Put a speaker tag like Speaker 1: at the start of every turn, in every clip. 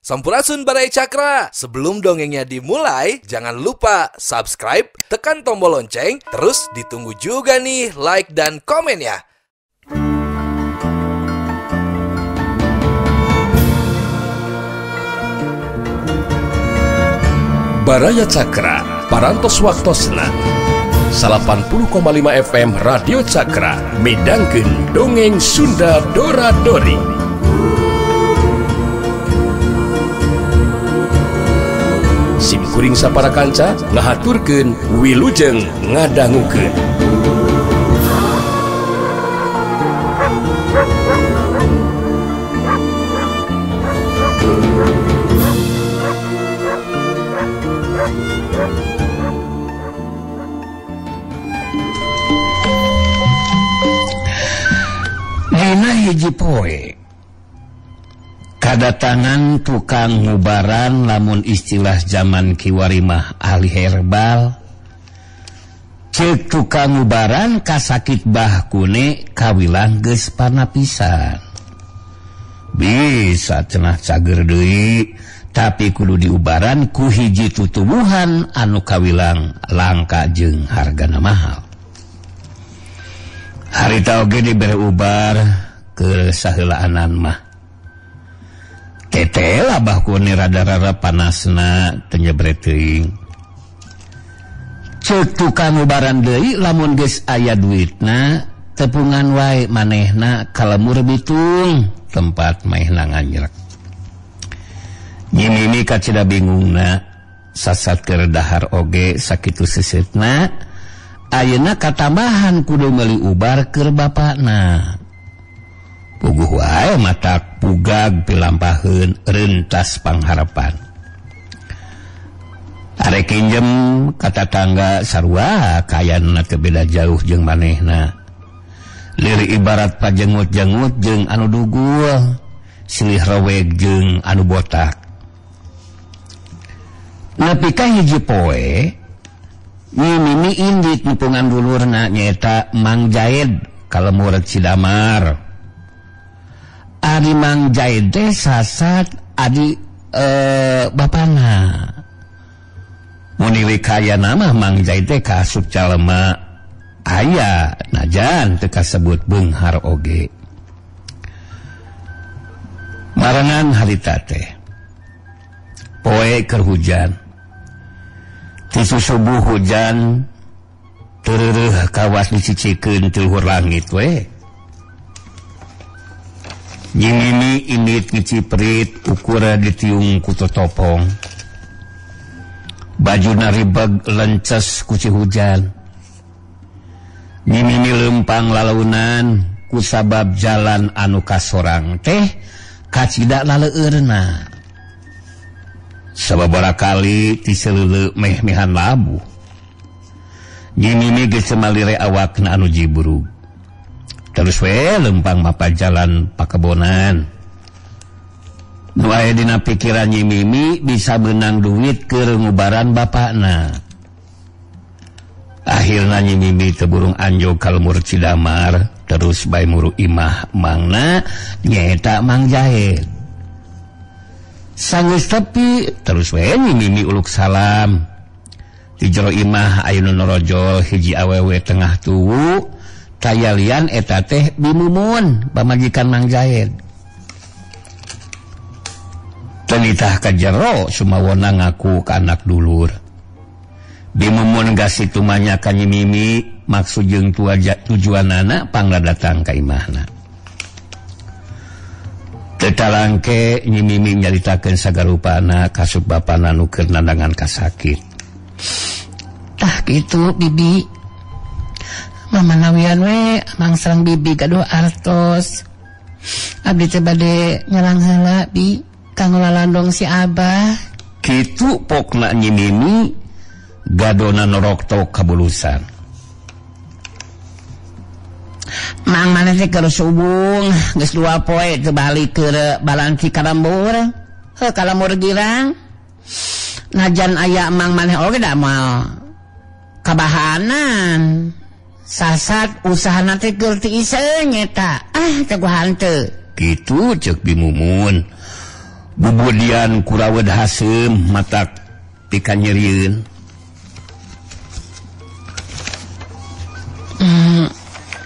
Speaker 1: Sampurasun Barai Cakra. Sebelum dongengnya dimulai, jangan lupa subscribe, tekan tombol lonceng, terus ditunggu juga nih like dan komen ya.
Speaker 2: Baraya Cakra, parantos waktosna 80,5 FM Radio Cakra, midangkeun dongeng Sunda Dora-Dori. Simkuring sapara kanca ngahaturkeun wilujeng ngadangukeun.
Speaker 3: Dina hiji poe kadatangan tukang ngubaran lamun istilah zaman kiwari mah ahli herbal. Ceuk tukang ngubaran kasakit bah kune kawilang geus panapisan. Bisa cenah cager deui, tapi kudu diubaran ku hiji tutubuhan anu kawilang langka jeung hargana mahal. Harita oge dibere ubar ke saheulaan mah. Tete lah bahkune rada-rada panasna teu nyebret teuing. Ceuk tukang ubaran deui lamun geus aya duitna tepungan wae manehna kalemur bitung tempat maehna nganyrek. Nyimimi kacida bingungna sasat keur dahar oge sakitu seuseutna. Ayeuna katambahan kudu meuli ubar keur bapakna. Puguh wae matak pugag pilampaheun rentas pangharapan. Are kinjem ka tatangga sarua kayanna teu beda jauh jeung manehna. Lir ibarat pajengut-jengut jeung anu dugul, silih reweg jeung anu botak. Nepi ka hiji poe Mimi indit nepungan dulurna nyaeta Mang Jaed kalemur Cidamar. Ari Mang Jaed teh sasat adi bapana. Mun wikaya nama Mang Jaed teh kaasup calema aya najan teu kasebut beunghar oge. Marangan harita teh poe keur hujan. Tisu subuh hujan tereueuh kawas dicicikeun ti luhur langit we. Nyimimi indit ngiciprit ukura ditiung ku totopong. Bajuna ribeg lences ku ci hujan. Nyimimi leumpang lalaunan ku sabab jalan anu kasorang teh kacida laleueurna. Sababaraha kali ti seuleuh meh-mehan labuh. Nyimimi geus malire awakna anu jibrug. Terus we leumpang mapa jalan pakebonan. Nu aya dina pikiran Nyimimi bisa beunang duit keur ngubaran bapakna. Akhirna Nyimimi teu burung anjog ka lemur Cidamar, terus bae muru imah mangna nyaeta Mang Jaed. Sanggeus tepi terus we Nyimimi uluk salam. Di jero imah aya nu norojol hiji awewe tengah tuwu, tayalian eta teh Bimumun pamajikan Mang Jaed. Tenitah ka jero sumawona ngaku ka anak dulur. Bimumun gasi tumanya ka Nyimimi maksud jeung tujuanana pangdadatang ka imahna. Tetalangke Nyimimi nyaritakeun sagarupana kasub bapana nu keur nandangan kasakit. Tah kitu bibi. Mama nawian we mang sareng bibi gaduh artos. Abdi teh bade nyalang heula bi kanggo lalandong si Abah. Kitu pokna Nyimimi gadona norokto kabulusan. Mang mana teh keur subung geus 2 poe teu balik keur balanci kalambur. Heuh kalambur girang. Najan aya mang maneh oge da moal kabahanan. Sasat usahana teh keur ti iseu nyeta. Teguhan teu. Kitu ceuk Bimumun. Bubudian kurawed hasem mata tika nyerieun.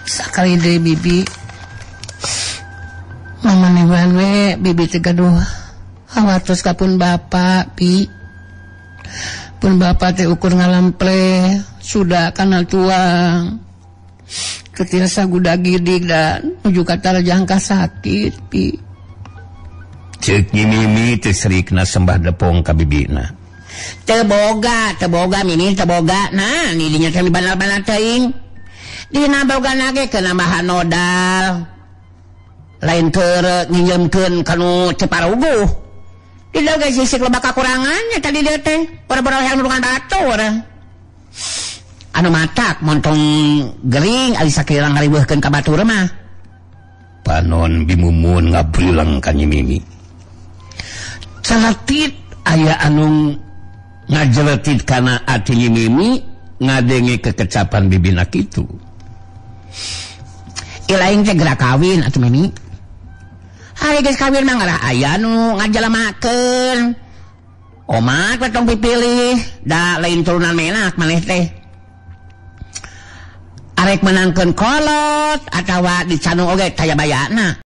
Speaker 3: Sakali deui bibi. Mama newan we bibi teh gaduh hawatos ka pun bapa pi. Pun bapa teh ukur ngalample sudah kana tuang. Ketiasa guda gidig dan nuju ka tarjangka sakit pi. Ceuk Mimi teh serikna sembah depong ka bibina. Teu boga Mimi teu boga. Nah, ni dinya teh banal-banal teuing. Dina boga nage ke nambahan modal. Lain keur nginjemkeun kanu teu paruguh. Di daga sisik loba kakurangannya tadi dia teh. Boro-boro hayang nurungan batur. Anu matak montong gering ali sakilang ngariweuhkeun ka batur mah. Panon bimumun ngabrileng ka Nyi Mimi. Salatit aya anu ngajeletit kana ati Nyi Mimi ngadenge kekecapan bibina kitu. Ilaing teh gerak kawin atuh Mimi. Hari geus kawin mah ngarah aya nu ngajelemakeun. Omat tong pipilih da lain turunan menak maneh teh. Arek menangkeun kolot atawa dicanu oge taya bayana.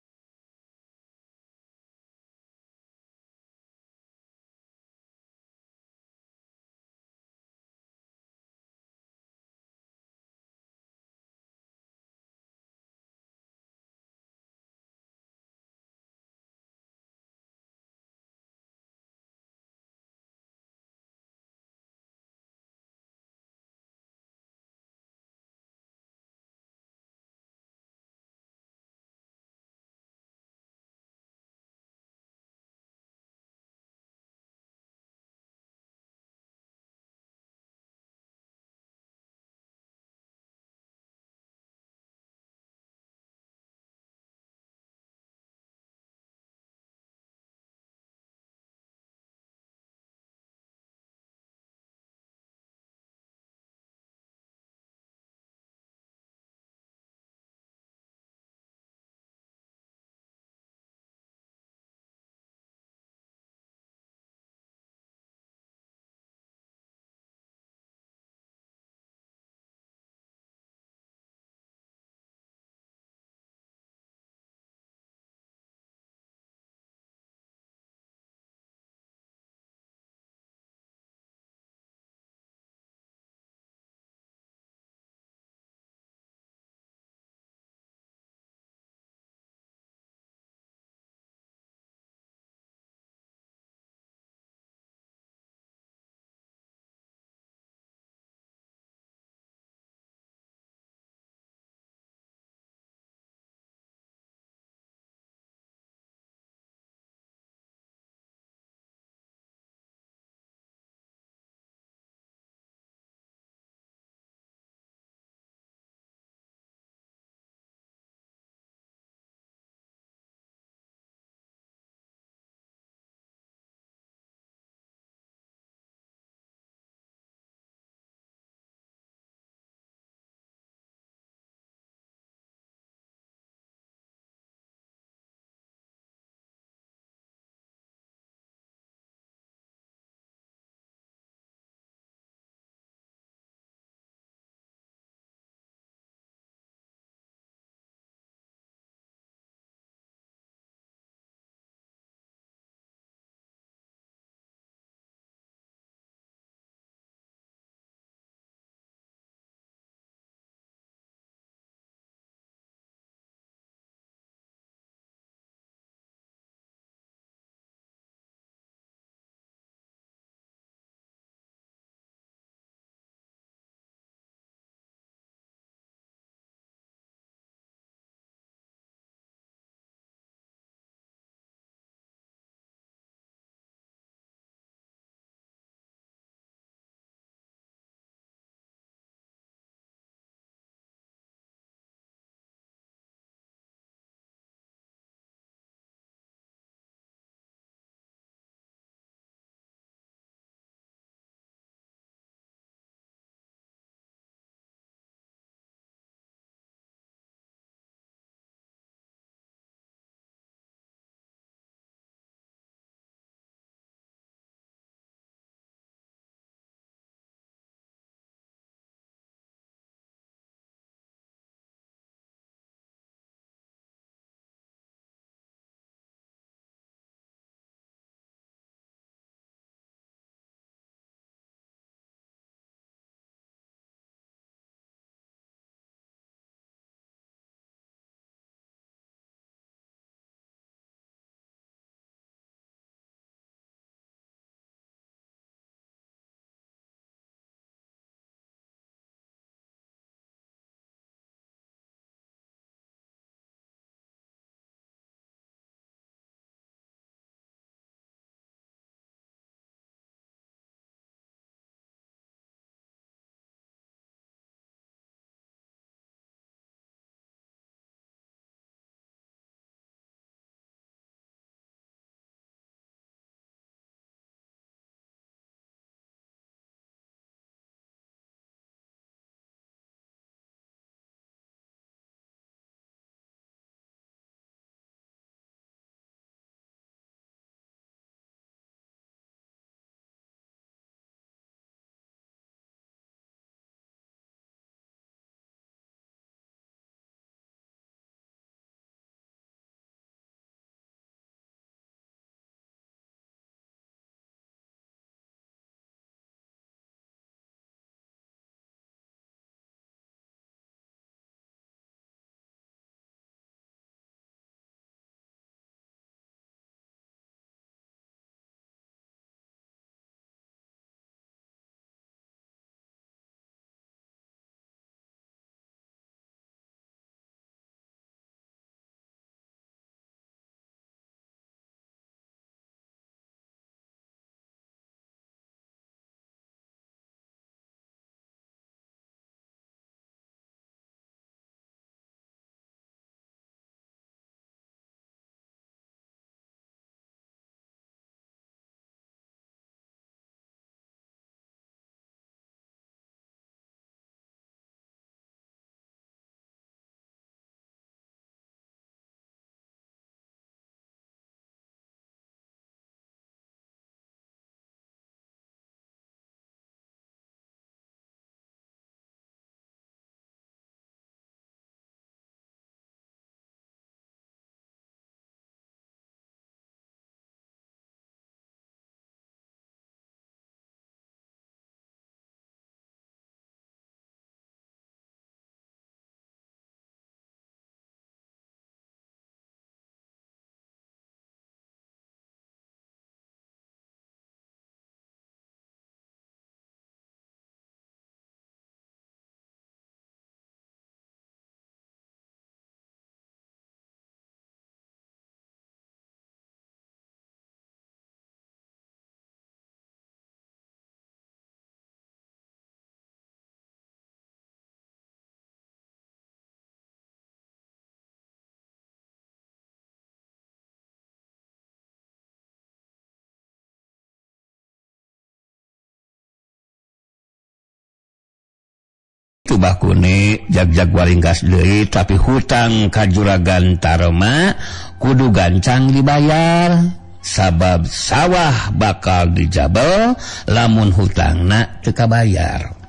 Speaker 3: Abah Kune jag-jag waringkas deui tapi hutang ka Juragan Tarema kudu gancang dibayar sabab sawah bakal dijabel lamun hutangna teu kabayar.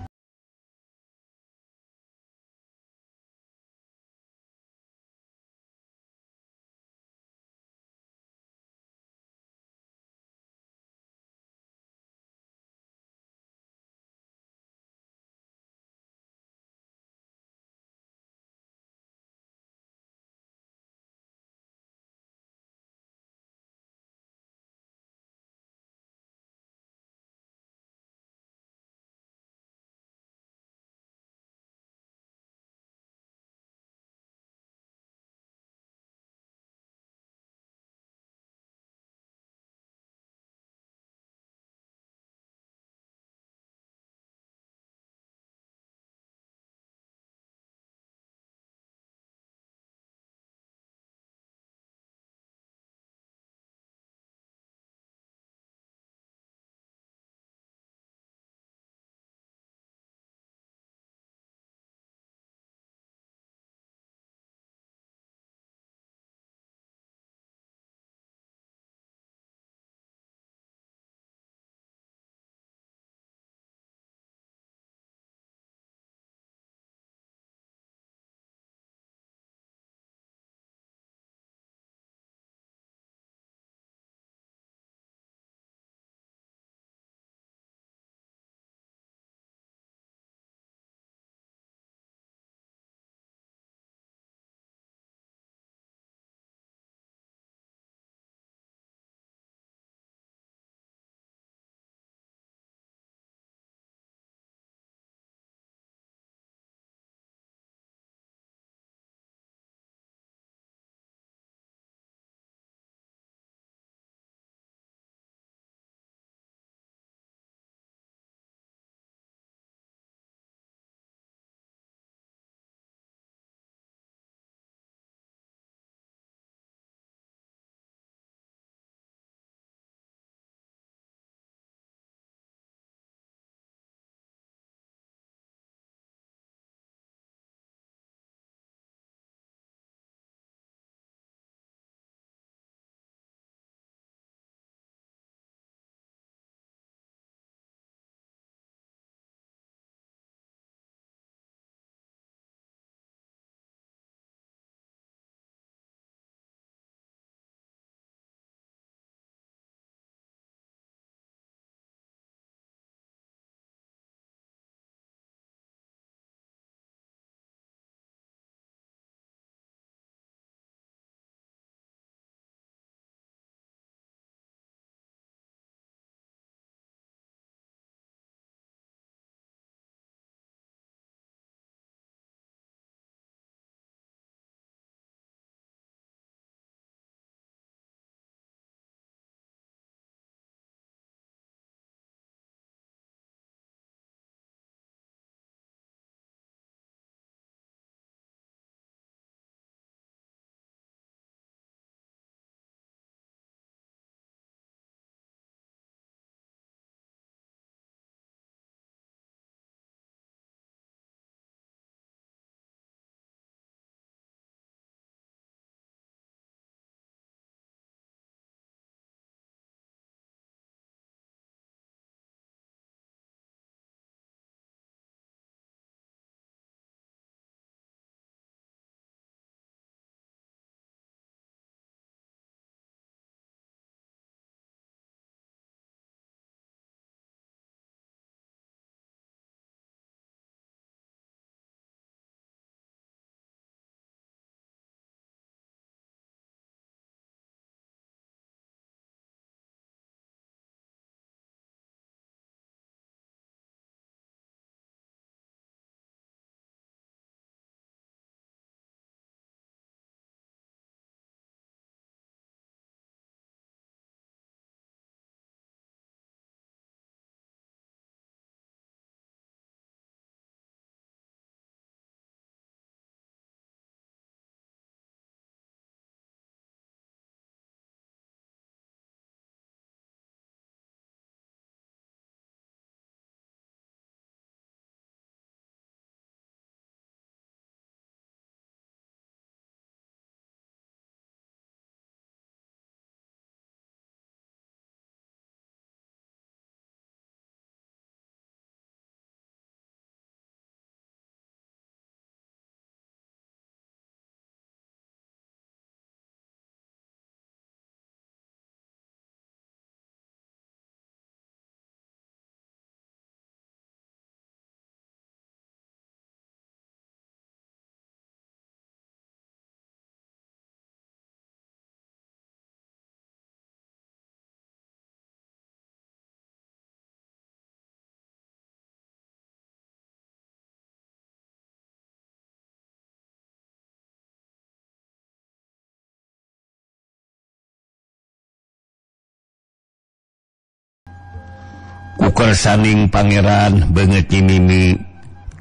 Speaker 3: kersaning pangeran banget Mimi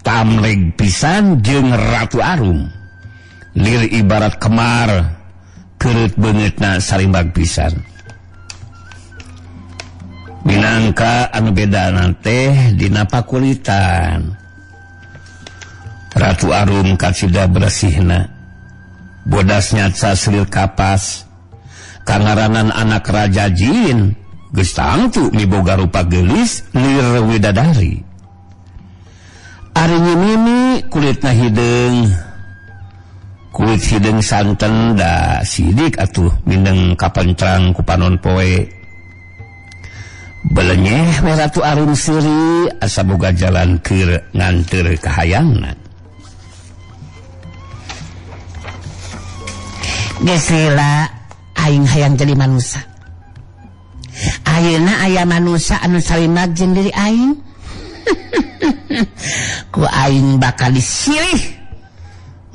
Speaker 3: tamleg pisan jeung Ratu Arum lir ibarat kemar keut beungeutna sarimbag pisan minangka anu bedana teh dina pakulitan. Ratu Arum kacida bersihna bodasnya saselir kapas kangaranan anak Raja Jin geus tangtu miboga rupa geulis lir widadari. Ari Mimi kulitna hideung kulit hideung santen da sidik atuh mindeng kapentrang ku panon poe. Belenyeh we Ratu Arum seuri asa boga jalan keur nganteur ka hayangna.
Speaker 4: Gesela aing hayang jadi manusia. Ayeuna aya manusia anu sarimbag jeung diri aing. Ku aing bakal disilih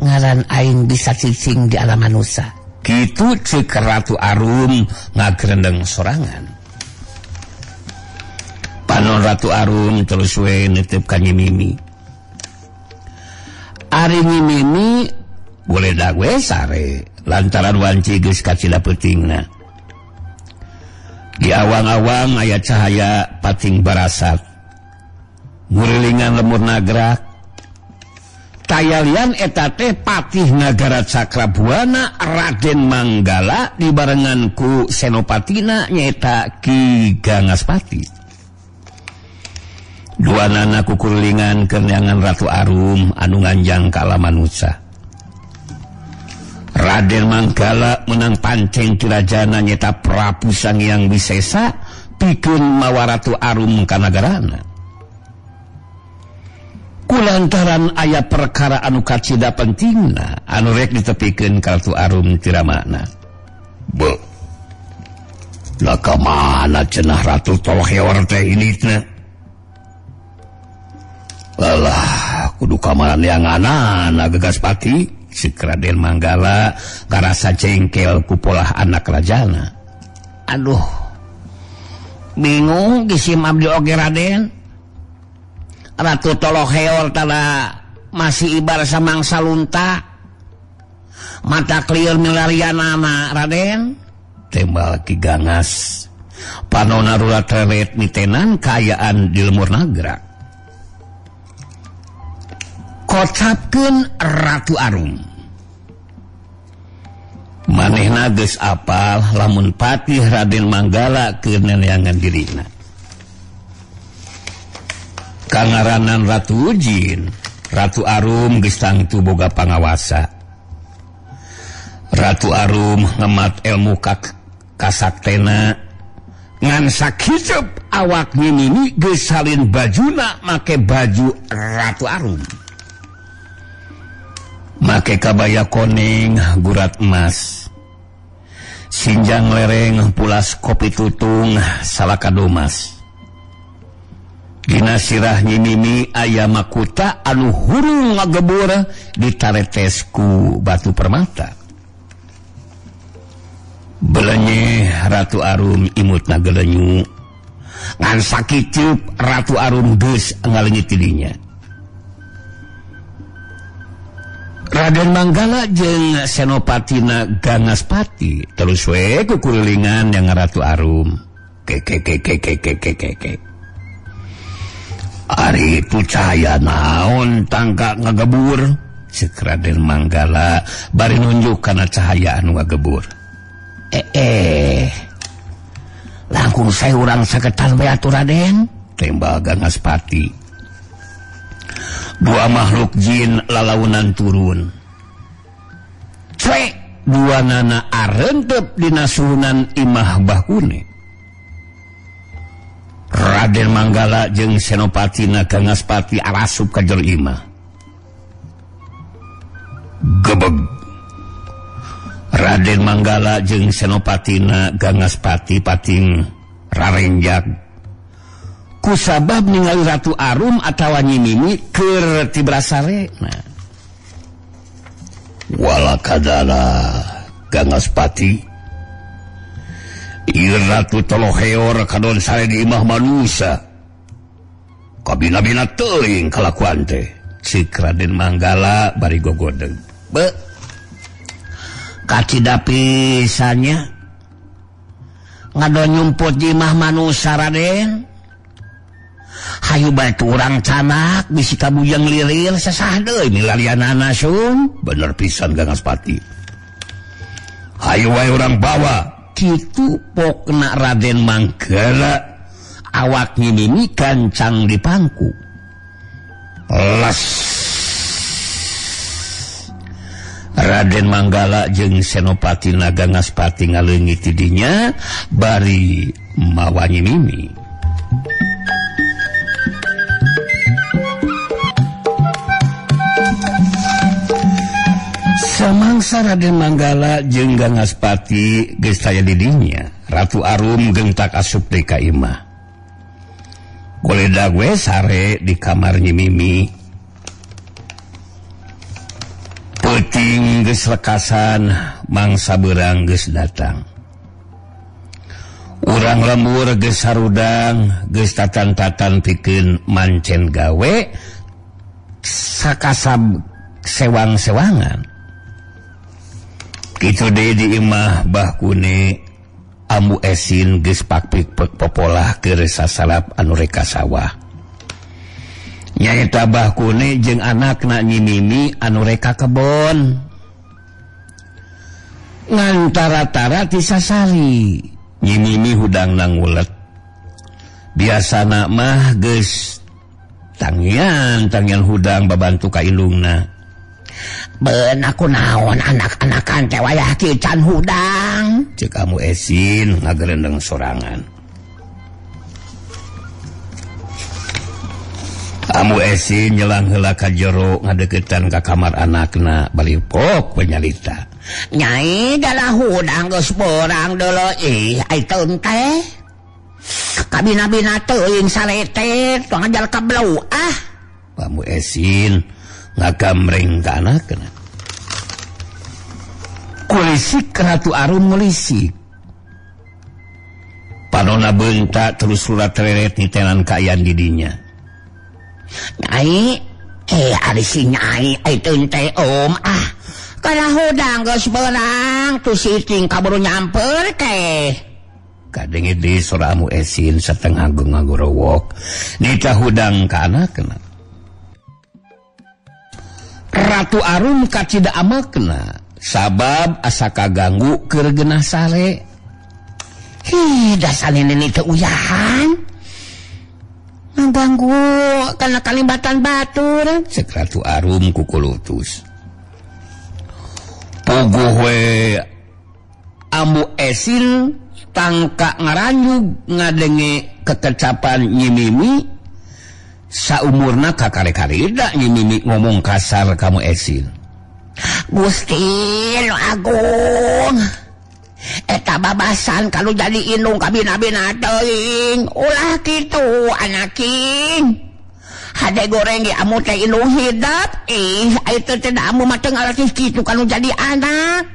Speaker 4: ngaran aing bisa cicing di alam manusia.
Speaker 3: Kitu ceuk Ratu Arum ngagrendeng sorangan. Panon Ratu Arum terus we neuteup ka Nyi Mimi. Ari Nyi Mimi boleh dawe sare lantaran wanci geus kacila peutingna. Di awang-awang aya cahaya pating barasat. Ngurilingan lemur nagrak. Tayalian eta teh patih nagara Cakrabuana Raden Manggala dibarengan ku senopatina nyaeta Ki Gangaspati. Duanana kukulingan kenyangan Ratu Arum anu nganjang ka alam manusia. Raden Manggala menang panceng tirajana nyeta Prabu Sanghyang Wisesa pikeun mawa Ratu Arum ka nagarana. Kulantaran aya perkara anu kacida pentingna anu rek ditepikeun ka Ratu Arum tiramana. Beuh. Lah ka mana cenah Ratu Tolheor teh initna? Alah, kudu ka mana neanganana Gagaspati? Si Raden Manggala karasa cengkel ku polah anak rajana.
Speaker 4: Aduh, bingung gisim abdi oge Raden. Ratu Tolheor tara masih ibar samangsa lunta. Mata klieur milarianana Raden.
Speaker 3: Tembal Ki Gangas. Panonna rula teret mitenan kaayaan di lemur nagrak. Kocapkeun Ratu Arum. Manehna geus apal lamun patih Raden Manggala keur neneangan dirina. Kangaranan Ratu Jin, Ratu Arum geus tangtu boga pangawasa. Ratu Arum ngemat ilmu kasaktena ngan sakicep awak Nyi Mimi geus salin bajuna make baju Ratu Arum. Make kabaya koneng gurat emas. Sinjang lereng pulas kopi tutung salaka domas. Dina sirah Nyi Mimi aya makuta anu hurung ngagebur ditaretes ku batu permata. Belenye Ratu Arum imutna gelenyu. Ngan sakiciup Ratu Arum geus ngaleungit tidinya. Raden Manggala jeung senopatina Gangaspati terus we kukulingan yang Ratu Arum. Ari itu cahaya naon tangka ngagebur? Ceuk Raden Manggala bari nunjuk kana cahaya anu ngagebur.
Speaker 4: Langkung saya urang saketan we atuh Raden.
Speaker 3: Tembal Gangaspati. Dua makhluk jin lalaunan turun. Cek dua nana arentep dina suhunan imah bahune. Raden Manggala jeung senopatina Gangaspati arasup ka jero imah. Gebeg. Raden Manggala jeung senopatina Gangaspati pating rarenjag. Kusabab ningali Ratu Arum atawa Nyi Mimi keur tibrasarena. Walakadana Gangaspati. Ieu Ratu Tolheor kadon sare di imah manusia. kabina-bina teuing kalakuan teh cik Raden Manggala bari gogodeg be kacida pisannya ngado nyumput di mah manusia Raden hayu batu urang canak bisi kabuyang lirir sesah deui milarianana sun bener pisan Gangaspati hayu wae urang bawa kitu pokna Raden Manggala awak Nyimimi gancang di pangku las Raden Manggala jeung Senopati Gangaspati ngaleungit tidinya bari mawa Nyimimi samangsa Raden Manggala jeung Gangaspati geus taya di dinya Ratu Arum gentak asup deui ka imah goledag we sare di kamar Nyimimi peuting geus lekasan mangsa beurang geus datang urang lembur geus sarudang geus tatan-tatan pikeun mancen gawe sakasab sewang-sewangan kitu deui di imah Bahkune Ambu Esin geus pakpik popolah keur sasalap anu reka sawah nyaeta Bahkune jeung anakna Nyimimi anu reka kebon ngantara-tara ti sasari Nyimimi hudangna ngulet biasana mah geus tangian hudang babantu ka indungna beun aku naon anak-anakan teh wayah kieu can hudang ceuk Ambu Esin ngagerendeng sorangan Ambu Esin nyelang heula ka jero ngadeukeutan ka kamar anakna bari pok penyalita nyai dalah hudang geus beurang deuleu ai teun teh kabina-bina teuing salete tong ngajar kablau Ambu Esin ngagamreng ka anakna kulisik Ratu Arum melisik panonna beunta terus surat reret nitenan kaayaan di dinya nyai ari si nyai ai teun teh om kana hudang geus beurang tu siting kaburu nyamper teh kadenge deui sora Ambu Esin satengah ngagorowok nita hudang ka anakna Ratu Arum kacida amakna sabab asa kaganggu keur geunah sare dasar nenek teu uyahan ngaganggu kana kalimbatan batur ceuk Ratu Arum ku kulutus puguh we Ambu Esin tangka ngaranjug ngadenge kekecapan Nyimimi saumurna kakare-kareda Nyimimi ngomong kasar kamu Esin Gusti nu agung eta babasan kalau jadi indung kabina-bina teuing ulah kitu anaking hade goreng ge amu teh indung hidap ai teh teh amu mah teu ngalatih kitu kalau jadi anak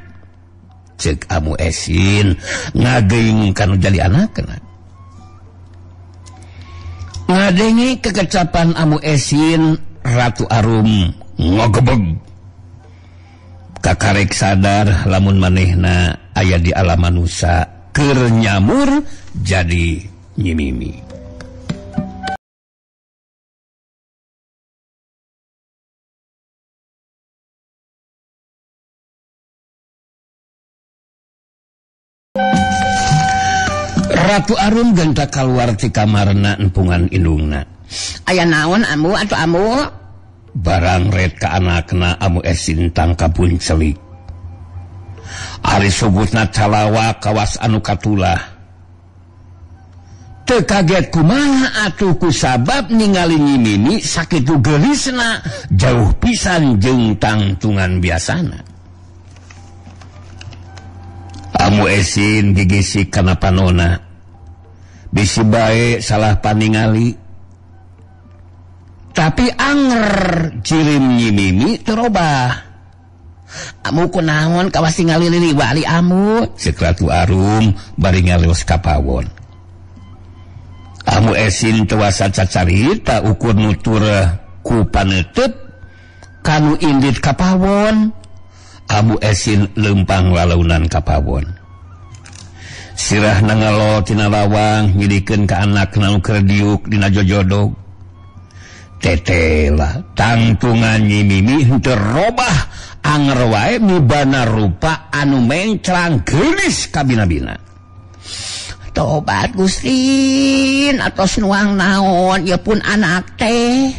Speaker 3: ceuk Ambu Esin ngageing kanu jadi anakna ngadenge kekecapan Ambu Esin Ratu Arum ngogebeg kakarek sadar lamun manehna aya di alam manusia keur nyamur jadi Nyimimi Ratu Arum genta kaluar ti kamarna empungan indungna aya naon Ambu atuh Ambu barang red ka anakna Ambu Esin tangka puncelik ari subutna calawa kawas anu katulah teu kaget kumaha atuh kusabab ningali Nyimimi sakitu geulisna jauh pisan jeung tangtungan biasana Ambu Esin gigisik kana panonna bisi bae salah paningali tapi anger cirim Nyimimi terobah Amu kunaon kawas tingali lili wali Amu ceuk Ratu Arum bari ngaleos ka pawon Amu Esin tewasa cacarita ukur nutur ku paneuteup kanu indit ka pawon. Amu Esin lempang lalaunan ka pawon. Sirahna ngalo tina lawang ngidikeun ka anakna nu keur diuk dina jojodog. Tetela tangtungan Nyi Mimi henteu robah anger wae mibana rupa anu mencrang geulis ka bina-bina. Tobat Gustin atos nuang naon ya pun anak teh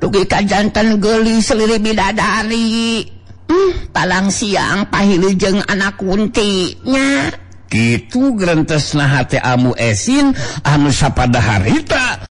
Speaker 3: dugi ka janten geulis leuwih bidadari palang siang pahileujeng anak kunti nya kitu grentesna hate Amu Esin anu sapada harita.